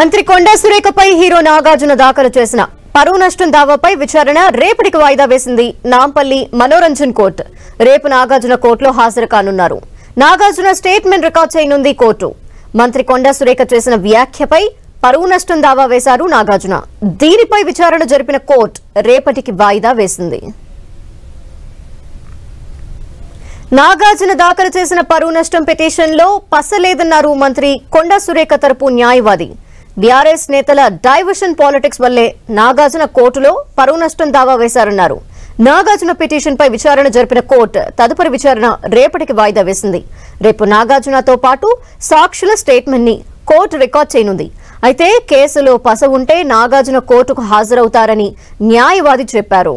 మంత్రి కొండా సురేఖపై హీరో నాగార్జున దాఖలు చేసిన పరువు నష్టం దావాపై విచారణ రేపటికి వాయిదా వేసింది నాంపల్లి మనోరంజన్ కోర్టు. రేపు నాగార్జున కోర్టులో హాజరు కానున్నారు. నాగార్జున స్టేట్మెంట్ రికార్డ్ చేయనుంది కోర్టు. మంత్రి కొండా సురేఖ చేసిన వ్యాఖ్యపై పరువు నష్టం దావా వేశారు నాగార్జున. దీనిపై విచారణ జరిపిన కోర్టు రేపటికి వాయిదా వేసింది. నాగార్జున దాఖలు చేసిన పరువు నష్టం పిటిషన్లో పసలేదన్నారు మంత్రి కొండా సురేఖ తరపు న్యాయవాది. బీఆర్ఎస్ నేతల డైవర్షన్ పాలిటిక్స్ వల్లే నాగార్జున కోర్టులో పరువు నష్టం దావా వేశారన్నారు. నాగార్జున పిటిషన్పై విచారణ జరిపిన కోర్టు తదుపరి విచారణ రేపటికి వాయిదా వేసింది. రేపు నాగార్జునతో పాటు సాక్షుల స్టేట్మెంట్ ని కోర్టు రికార్డ్ చేయనుంది. అయితే కేసులో పస ఉంటే నాగార్జున కోర్టుకు హాజరవుతారని న్యాయవాది చెప్పారు.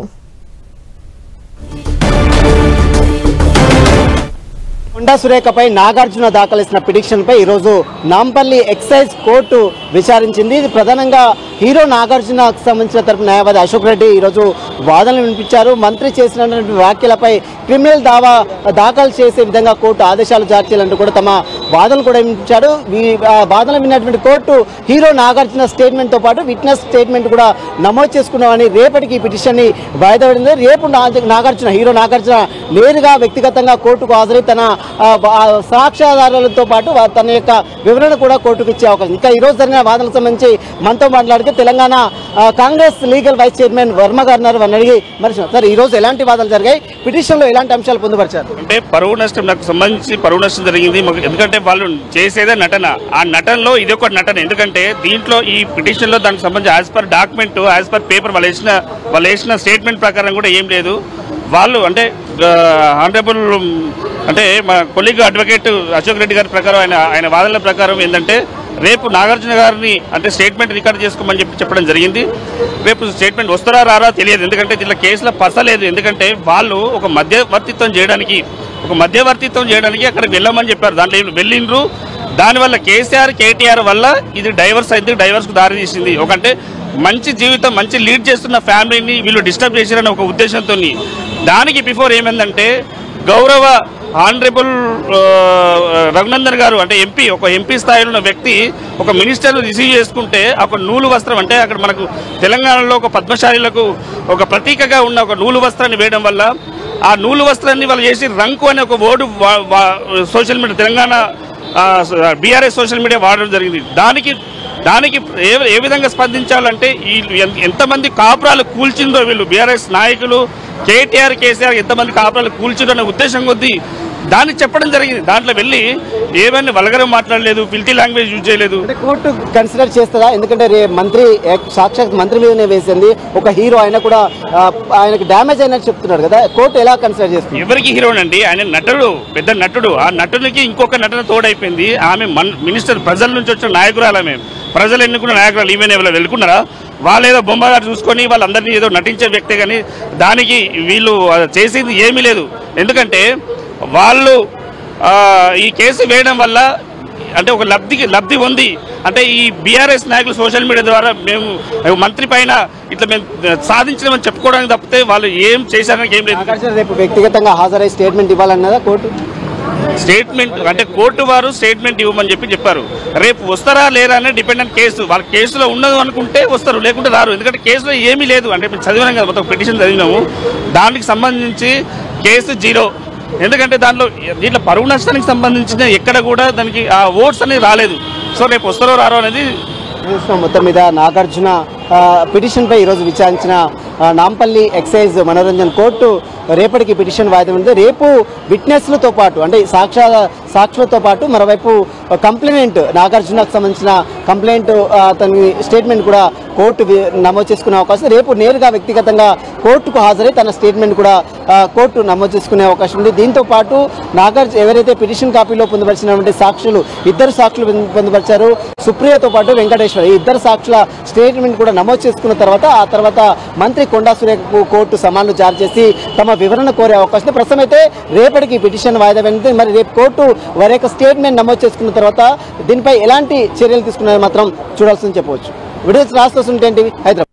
కొండా సురేఖపై నాగార్జున దాఖలు చేసిన పిటిషన్ పై ఈరోజు నాంపల్లి ఎక్సైజ్ కోర్టు విచారించింది. ఇది ప్రధానంగా హీరో నాగార్జునకు సంబంధించిన తరపు న్యాయవాది అశోక్ రెడ్డి ఈరోజు వాదనలు వినిపించారు. మంత్రి చేసినటువంటి వ్యాఖ్యలపై క్రిమినల్ దావా దాఖలు చేసే విధంగా కోర్టు ఆదేశాలు జారీ చేయాలంటూ కూడా తమ వాదనలు కూడా వినిపించారు. ఈ వాదనలు విన్నటువంటి కోర్టు హీరో నాగార్జున స్టేట్మెంట్తో పాటు విట్నెస్ స్టేట్మెంట్ కూడా నమోదు చేసుకున్నామని రేపటికి ఈ పిటిషన్ని వాయిదా పడింది. రేపు హీరో నాగార్జున నేరుగా వ్యక్తిగతంగా కోర్టుకు హాజరై తన సాక్ష్యాధారాలతో పాటు తన యొక్క వివరణ కూడా కోర్టుకు ఇచ్చే అవకాశం. ఇంకా ఈరోజు జరిగిన వాదనలకు సంబంధించి మనతో మాట్లాడితే Telangana Congress legal vice chairman Varma గారు అడిగి మరి సార్ ఈరోజు ఎలాంటి వాదనలు జరిగాయి, పిటిషన్లో ఎలాంటి అంశాలు పొందుపరిచారు? అంటే పరువు నష్టం నాకు సంబంధించి పరువు నష్టం జరిగింది. ఎందుకంటే వాళ్ళు చేసేదే నటన. ఆ నటనలో ఇది ఒక నటన. ఎందుకంటే దీంట్లో ఈ పిటిషన్లో దానికి సంబంధించి as per document as per paper వాళ్ళు వేసిన స్టేట్మెంట్ ప్రకారం కూడా ఏం లేదు. వాళ్ళు అంటే ఆనరబుల్ అంటే మా కొలీగ్ అడ్వకేట్ అశోక్ రెడ్డి గారి ప్రకారం ఆయన వాదనల ప్రకారం ఏంటంటే రేపు నాగార్జున గారిని అంటే స్టేట్మెంట్ రికార్డ్ చేసుకోమని చెప్పడం జరిగింది. రేపు స్టేట్మెంట్ వస్తారా రారా తెలియదు. ఎందుకంటే దీంట్లో కేసులో పసలేదు. ఎందుకంటే వాళ్ళు ఒక మధ్యవర్తిత్వం చేయడానికి అక్కడికి వెళ్ళమని చెప్పారు. దాంట్లో వెళ్ళిండ్రు. దానివల్ల కేటీఆర్ వల్ల ఇది డైవర్స్ అయితే డైవర్స్కు దారి తీసింది. అంటే మంచి జీవితం మంచి లీడ్ చేస్తున్న ఫ్యామిలీని వీళ్ళు డిస్టర్బ్ చేశారని ఒక ఉద్దేశంతో దానికి బిఫోర్ ఏమైందంటే గౌరవ ఆనరబుల్ రఘునందన్ గారు అంటే ఒక ఎంపీ స్థాయిలో ఉన్న వ్యక్తి ఒక మినిస్టర్ను రిసీవ్ చేసుకుంటే ఒక నూలు వస్త్రం అంటే అక్కడ మనకు తెలంగాణలో ఒక పద్మశాలీలకు ఒక ప్రతీకగా ఉన్న ఒక నూలు వస్త్రాన్ని వేయడం వల్ల ఆ నూలు వస్త్రాన్ని వాళ్ళు చేసి రంకు అనే ఒక word social media Telangana BRS social media వాడడం జరిగింది. దానికి ఏ విధంగా స్పందించాలంటే ఈ ఎంతమంది కాపురాలు కూల్చిందో వీళ్ళు బీఆర్ఎస్ నాయకులు కేటీఆర్ కేసీఆర్ ఎంతమంది కాపురాలు కూల్చిందో అనే ఉద్దేశం కొద్దీ దాన్ని చెప్పడం జరిగింది. దాంట్లో వెళ్ళి ఏమైనా వల్గరం మాట్లాడలేదు, ఫిల్టీ లాంగ్వేజ్ యూజ్ చేయలేదు. కోర్టు కన్సిడర్ చేస్తుందా? ఎందుకంటే మంత్రి సాక్షాత్ మంత్రి మీదనే వేసింది. ఒక హీరో ఆయన కూడా ఆయనకు డ్యామేజ్ అయినట్టు చెప్తున్నాడు కదా, కోర్టు ఎలా కన్సిడర్ చేస్తుంది? ఎవరికి హీరోనండి, ఆయన నటుడు, పెద్ద నటుడు. ఆ నటునికి ఇంకొక నటన తోడైపోయింది. ఆమె మినిస్టర్ ప్రజల నుంచి వచ్చిన నాయకురాలు. ఆమె ప్రజలు ఎన్నుకున్న నాయకురాలు. ఈమెను ఎవరు వెళ్ళుకున్నారా? వాళ్ళు ఏదో బొమ్మగారు చూసుకొని వాళ్ళందరినీ ఏదో నటించే వ్యక్తే కానీ దానికి వీళ్ళు చేసింది ఏమీ లేదు. ఎందుకంటే వాళ్ళు ఈ కేసు వేయడం వల్ల అంటే ఒక లబ్ధి ఉంది. అంటే ఈ బీఆర్ఎస్ నాయకులు సోషల్ మీడియా ద్వారా మేము మంత్రి పైన ఇట్లా మేము సాధించలేమని చెప్పుకోవడానికి తప్పితే వాళ్ళు ఏం చేశారని ఏం లేదు. రేపు వ్యక్తిగతంగా హాజరై స్టేట్మెంట్ ఇవ్వాలన్నదా కోర్టు? స్టేట్మెంట్ అంటే కోర్టు వారు స్టేట్మెంట్ ఇవ్వమని చెప్పారు. రేపు వస్తారా లేరా అనే డిపెండెంట్ కేసు. వాళ్ళ కేసులో ఉన్నది అనుకుంటే వస్తారు, లేకుంటే రారు. ఎందుకంటే కేసులో ఏమీ లేదు. అంటే మేము చదివినాం కదా, మొత్తం పిటిషన్ చదివినాము. దానికి సంబంధించి కేసు జీరో. ఎందుకంటే దీంట్లో పరువు నష్టానికి సంబంధించిన ఎక్కడ కూడా దానికి ఆ ఓట్స్ అనేది రాలేదు. సో రేపు వస్తారో రారో అనేది మొత్తం మీద నాగార్జున పిటిషన్పై ఈరోజు విచారించిన నాంపల్లి ఎక్సైజ్ మనోరంజన్ కోర్టు రేపటికి పిటిషన్ వాయిదా ఉంది. రేపు విట్నెస్లతో పాటు అంటే సాక్షులతో పాటు మరోవైపు కంప్లైంట్ నాగార్జునకు సంబంధించిన కంప్లైంట్ అతని స్టేట్మెంట్ కూడా కోర్టు నమోదు చేసుకునే అవకాశం. రేపు నేరుగా వ్యక్తిగతంగా కోర్టుకు హాజరై తన స్టేట్మెంట్ కూడా కోర్టు నమోదు చేసుకునే అవకాశం ఉంది. దీంతో పాటు నాగార్జున ఎవరైతే పిటిషన్ కాపీలో పొందుపరిచినటువంటి ఇద్దరు సాక్షులు పొందుపరిచారు, సుప్రియతో పాటు వెంకటేశ్వర. ఈ ఇద్దరు సాక్షుల స్టేట్మెంట్ కూడా నమోదు చేసుకున్న తర్వాత మంత్రి కొండా సురేఖకు కోర్టు సమన్లు జారీ చేసి తమ వివరణ కోరే అవకాశం. ప్రస్తుతం అయితే రేపటికి పిటిషన్ వాయిదా పడింది. మరి రేపు కోర్టు వారి యొక్క స్టేట్మెంట్ నమోదు చేసుకున్న తర్వాత దీనిపై ఎలాంటి చర్యలు తీసుకున్నారో మాత్రం చూడాల్సిందని చెప్పవచ్చు. వీడియోస్ రాస్తూ హైదరాబాద్.